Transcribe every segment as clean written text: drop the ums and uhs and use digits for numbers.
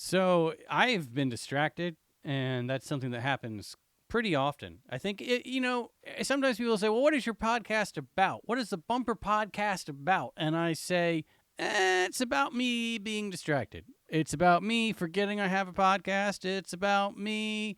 So I've been distracted, and that's something that happens pretty often. I think sometimes people say, "Well, what is your podcast about? What is the Bumper Podcast about?" And I say, "It's about me being distracted. It's about me forgetting I have a podcast. It's about me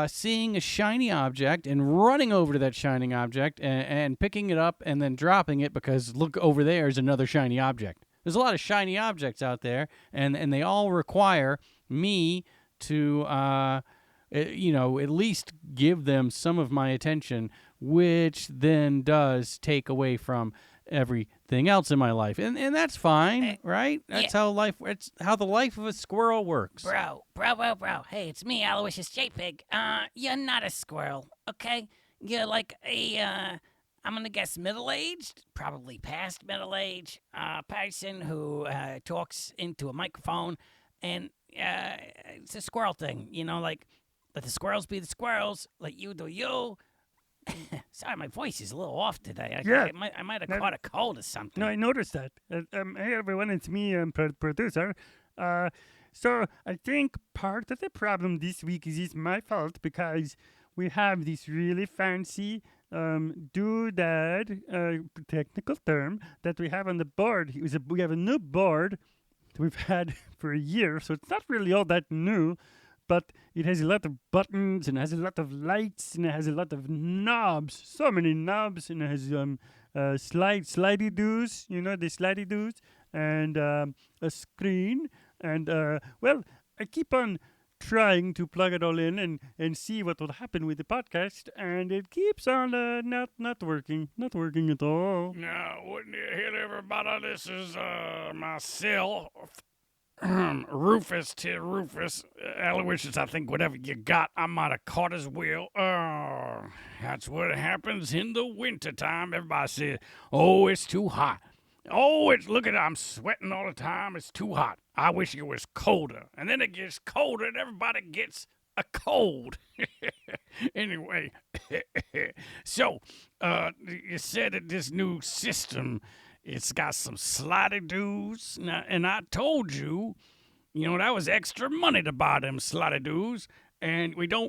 seeing a shiny object and running over to that shining object and picking it up and then dropping it because look over there is another shiny object. There's a lot of shiny objects out there, and they all require me to, at least give them some of my attention, which then does take away from everything else in my life, and that's fine, right? That's how life. It's how the life of a squirrel works. Bro. Hey, it's me, Aloysius J-Pig. You're not a squirrel, okay? You're like a, I'm gonna guess middle-aged, probably past middle-age, person who talks into a microphone, and it's a squirrel thing, like let the squirrels be the squirrels, let you do you. Sorry, my voice is a little off today. I might have caught a cold or something. No, I noticed that. Hey, everyone, it's me, producer. So I think part of the problem this week is my fault because we have this really fancy doodad technical term that we have on the board. We have a new board that we've had for a year, so it's not really all that new. But it has a lot of buttons, and it has a lot of lights, and it has a lot of knobs. So many knobs, and it has slidey doos, the slidey doos, and a screen. And, I keep on trying to plug it all in and see what will happen with the podcast, and it keeps on not working at all. Now, what the hell, everybody? This is myself. Rufus, Aloysius, I think whatever you got, I might have caught as well. That's what happens in the wintertime. Everybody says, oh, it's too hot. Oh, look at it, I'm sweating all the time. It's too hot. I wish it was colder. And then it gets colder and everybody gets a cold. Anyway, so you said that this new system, it's got some slidey doos, and I told you, that was extra money to buy them slidey doos, and we do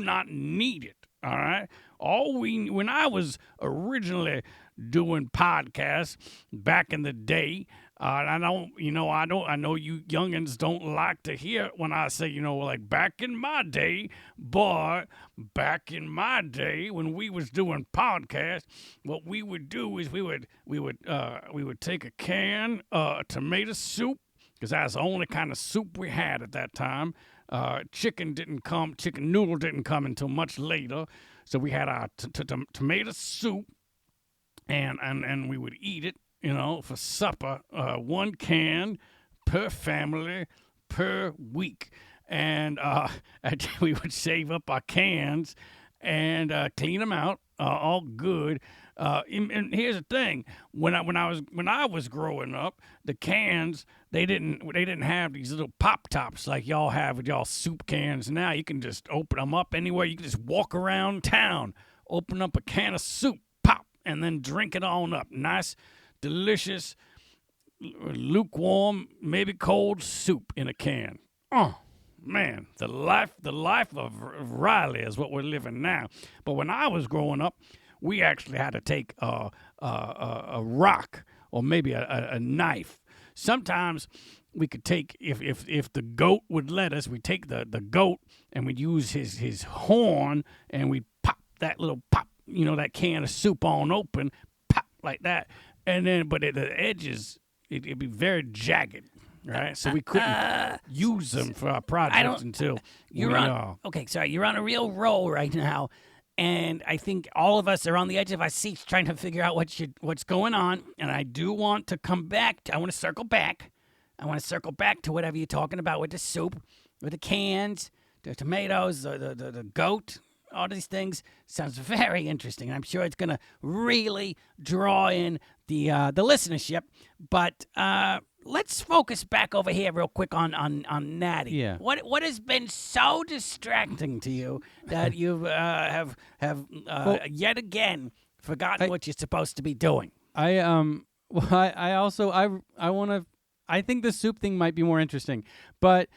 not need it. All right. When I was originally doing podcasts back in the day, I know you youngins don't like to hear it when I say, like back in my day, but back in my day when we was doing podcasts, what we would do is we would take a can of tomato soup, because that's the only kind of soup we had at that time. Chicken noodle didn't come until much later. So we had our tomato soup, and we would eat it, for supper, one can per family per week. And we would save up our cans and clean them out, all good. And here's the thing: when I was growing up, the cans they didn't have these little pop tops like y'all have with y'all soup cans. Now you can just open them up anywhere. You can just walk around town, open up a can of soup, pop, and then drink it on up. Nice, delicious, lukewarm, maybe cold soup in a can. Oh man, the life of Riley is what we're living now. But when I was growing up, we actually had to take a rock or maybe a knife. Sometimes we could take, if the goat would let us, we'd take the goat and we'd use his horn and we'd pop that little pop, that can of soup on open, pop like that. And then, but at the edges, it'd be very jagged. Right, so we couldn't use them for our projects until you're on a real roll right now, and I think all of us are on the edge of our seats trying to figure out what's going on. And I do want to come back. I want to circle back. To whatever you're talking about with the soup, with the cans, the tomatoes, the goat. All these things sounds very interesting. I'm sure it's gonna really draw in the listenership. But let's focus back over here real quick on Natty. Yeah. What has been so distracting to you that you have yet again forgotten what you're supposed to be doing? I want to. I think the soup thing might be more interesting. But,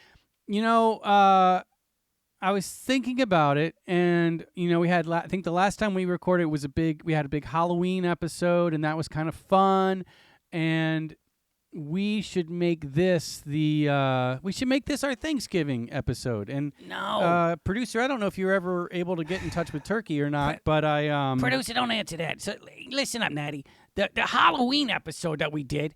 I was thinking about it, and, we had, I think the last time we recorded was we had a big Halloween episode, and that was kind of fun. And we should make this our Thanksgiving episode. And producer, I don't know if you were ever able to get in touch with Turkey or not, but Producer, don't answer that. So listen up, Natty. The Halloween episode that we did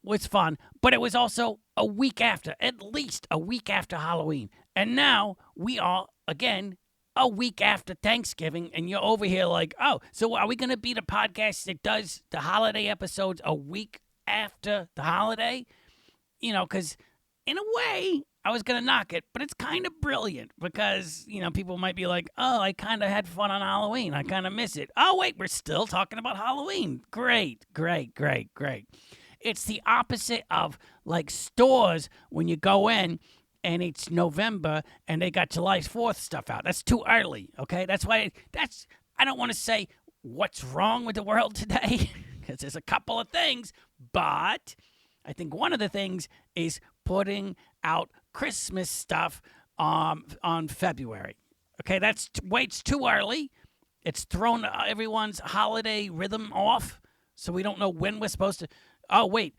was fun, but it was also at least a week after Halloween. And now we are, again, a week after Thanksgiving, and you're over here like, oh, so are we going to be the podcast that does the holiday episodes a week after the holiday? Because in a way, I was going to knock it, but it's kind of brilliant because, people might be like, oh, I kind of had fun on Halloween. I kind of miss it. Oh, wait, we're still talking about Halloween. Great. It's the opposite of like stores when you go in and it's November and they got July 4th stuff out. That's too early, okay? That's why I don't want to say what's wrong with the world today because there's a couple of things, but I think one of the things is putting out Christmas stuff on February. Okay, it's too early. It's thrown everyone's holiday rhythm off, so we don't know when we're supposed to. Oh, wait,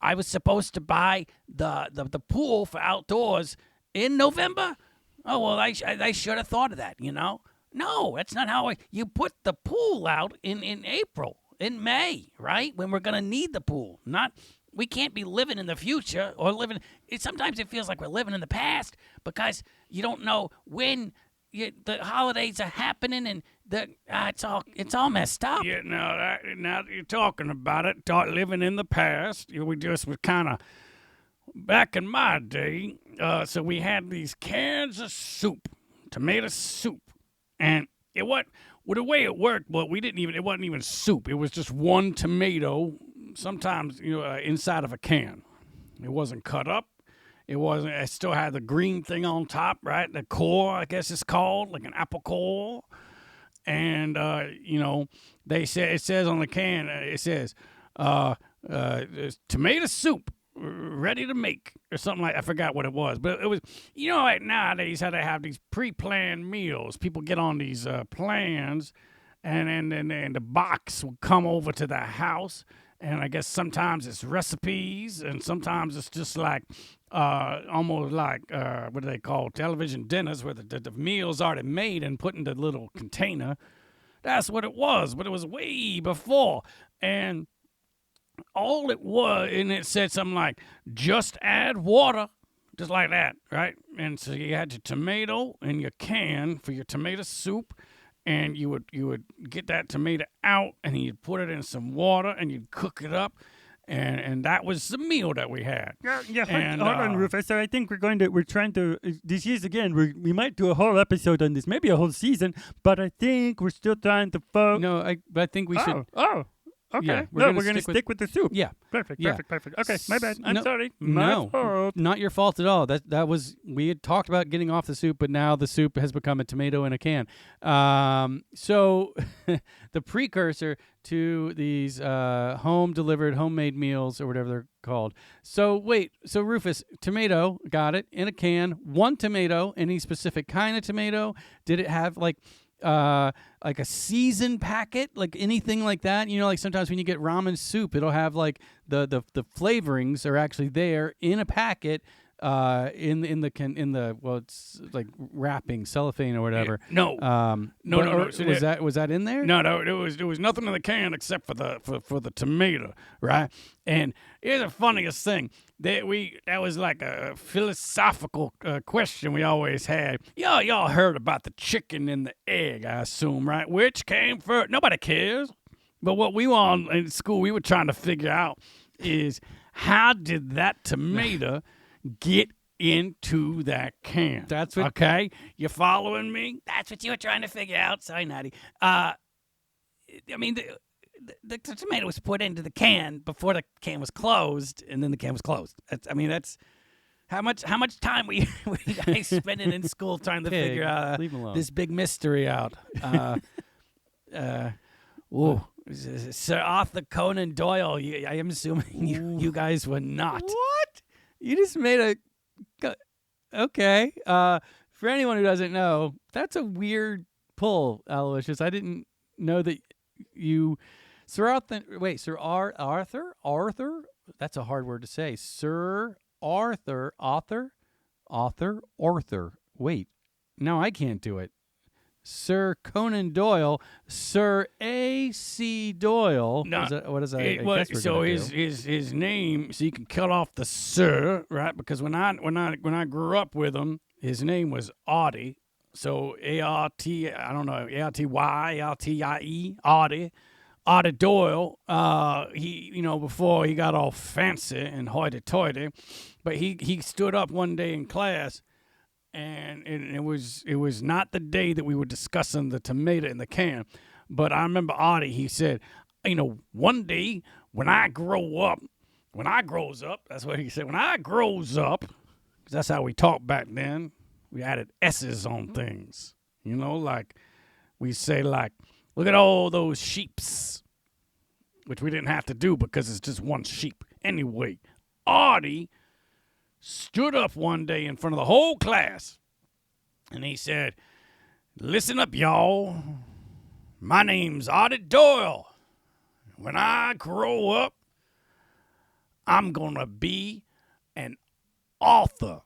I was supposed to buy the pool for outdoors in November? Oh, well, I should have thought of that, No, that's not how you put the pool out in April, in May, right? When we're going to need the pool. We can't be living in the future or sometimes it feels like we're living in the past because you don't know when the holidays are happening and it's all messed up. Yeah, now that you're talking about it, living in the past, we just was kind of back in my day. So we had these cans of soup, tomato soup, and the way it worked, but it wasn't even soup. It was just one tomato, sometimes inside of a can. It wasn't cut up. It still had the green thing on top, right? The core, I guess it's called, like an apple core. And, it says on the can, it says, tomato soup ready to make or something I forgot what it was. But it was, like nowadays how they have these pre-planned meals. People get on these plans and the box will come over to the house. And I guess sometimes it's recipes, and sometimes it's just like almost like what do they call television dinners, where the meal's already made and put in the little container. That's what it was, but it was way before. And all it was, and it said something like, just add water, just like that, right? And so you had your tomato in your can for your tomato soup. And you would get that tomato out, and you'd put it in some water, and you'd cook it up, and that was the meal that we had. Yeah. Hold on, Rufus. So I think we're trying to. This is again. We might do a whole episode on this, maybe a whole season. But I think we're still trying to focus. No, but I think we should. Oh. Okay. Yeah, we're going to stick with the soup. Yeah. Perfect. Yeah. Okay, my bad. I'm sorry. No, My fault. not your fault at all. That was, we had talked about getting off the soup, but now the soup has become a tomato in a can. So the precursor to these home-delivered, homemade meals or whatever they're called. So Rufus, tomato, got it, in a can. One tomato, any specific kind of tomato? Did it have like a seasoned packet, like anything like that? Like sometimes when you get ramen soup, it'll have like the flavorings are actually there in a packet, in the it's like wrapping cellophane or whatever. No. So was that in there? No, there was nothing in the can except for the tomato, right? And here's the funniest thing. That was like a philosophical question we always had. Y'all heard about the chicken and the egg, I assume, right? Which came first? Nobody cares. But what we were in school, we were trying to figure out is how did that tomato get into that can? That's what. Okay, you following me? That's what you were trying to figure out. Sorry, Natty. The tomato was put into the can before the can was closed, and then the can was closed. That's how much time we guys spending in school trying to figure out this big mystery out. Sir Arthur Conan Doyle. I am assuming you guys were not. What? You just made okay. For anyone who doesn't know, that's a weird pull, Aloysius. I didn't know that you, Sir Arthur. That's a hard word to say. Sir Arthur. Wait, no, I can't do it. Sir Conan Doyle, Sir A.C. Doyle. No, What is that? I was, guess we're so gonna his name, so you can cut off the sir, right? Because when I grew up with him, his name was Audie. So A-R-T, I don't know, A-R-T-Y, A-R-T-I-E, Audie. Audie Doyle, before he got all fancy and hoity-toity, but he stood up one day in class, and it was not the day that we were discussing the tomato in the can, but I remember Audie, he said, one day when I grows up, that's what he said, when I grows up, 'cause that's how we talked back then, we added S's on things, like we say like, look at all those sheeps, which we didn't have to do because it's just one sheep. Anyway, Audie stood up one day in front of the whole class, and he said, listen up, y'all. My name's Audie Doyle. When I grow up, I'm going to be an author.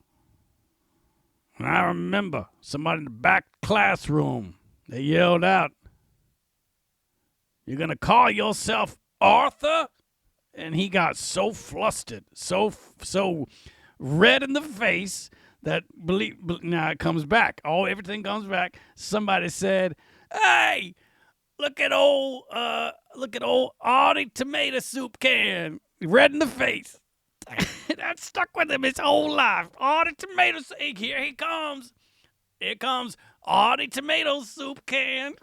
And I remember somebody in the back classroom, they yelled out, you're going to call yourself Arthur? And he got so flustered, so red in the face that now it comes back. Everything comes back. Somebody said, "Hey, look at old Audie tomato soup can." Red in the face. That stuck with him his whole life. Audie tomato soup. Here he comes. Here comes Audie tomato soup can.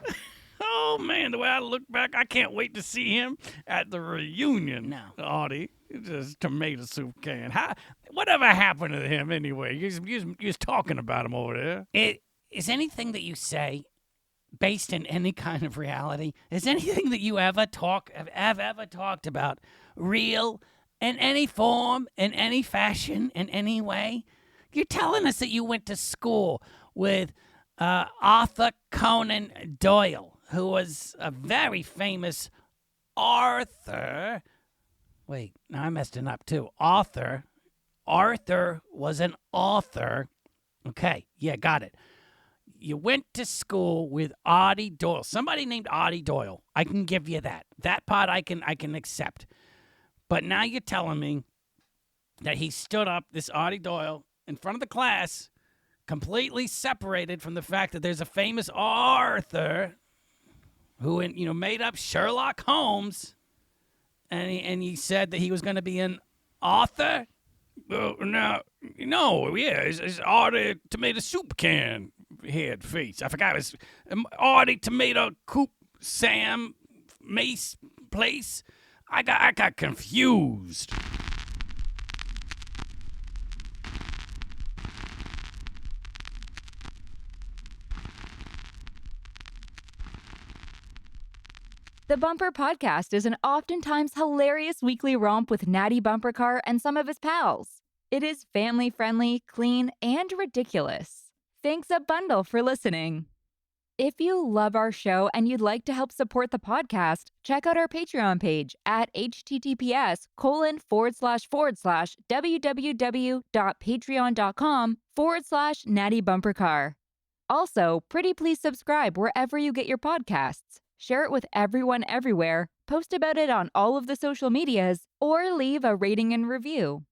Oh, man, the way I look back, I can't wait to see him at the reunion. No. Audie, just tomato soup can. Whatever happened to him anyway? You're just talking about him over there. Is anything that you say based in any kind of reality? Is anything that you have ever talked about real in any form, in any fashion, in any way? You're telling us that you went to school with Arthur Conan Doyle, who was a very famous author. Wait, now I messed it up too. Arthur was an author. Okay, yeah, got it. You went to school with Audie Doyle. Somebody named Audie Doyle. I can give you that. That part I can accept. But now you're telling me that he stood up, this Audie Doyle, in front of the class, completely separated from the fact that there's a famous author who made up Sherlock Holmes, and he said that he was going to be an author. It's Audie tomato soup can head face. I forgot it was Audie tomato coop Sam Mace place. I got confused. The Bumper Podcast is an oftentimes hilarious weekly romp with Natty Bumper Car and some of his pals. It is family-friendly, clean, and ridiculous. Thanks a bundle for listening. If you love our show and you'd like to help support the podcast, check out our Patreon page at https://www.patreon.com/Natty Bumper Car. Also, pretty please subscribe wherever you get your podcasts. Share it with everyone everywhere, post about it on all of the social medias, or leave a rating and review.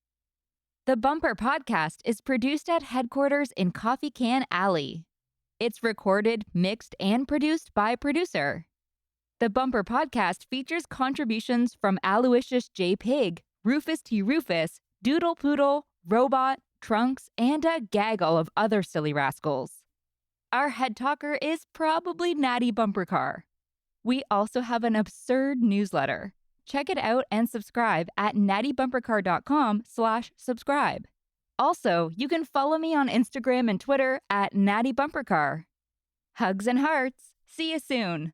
The Bumper Podcast is produced at headquarters in Coffee Can Alley. It's recorded, mixed, and produced by producer. The Bumper Podcast features contributions from Aloysius J. Pig, Rufus T. Rufus, Doodle Poodle, Robot, Trunks, and a gaggle of other silly rascals. Our head talker is probably Natty Bumper Car. We also have an absurd newsletter. Check it out and subscribe at nattybumpercar.com/subscribe. Also, you can follow me on Instagram and Twitter at Natty Bumper Car. Hugs and hearts. See you soon.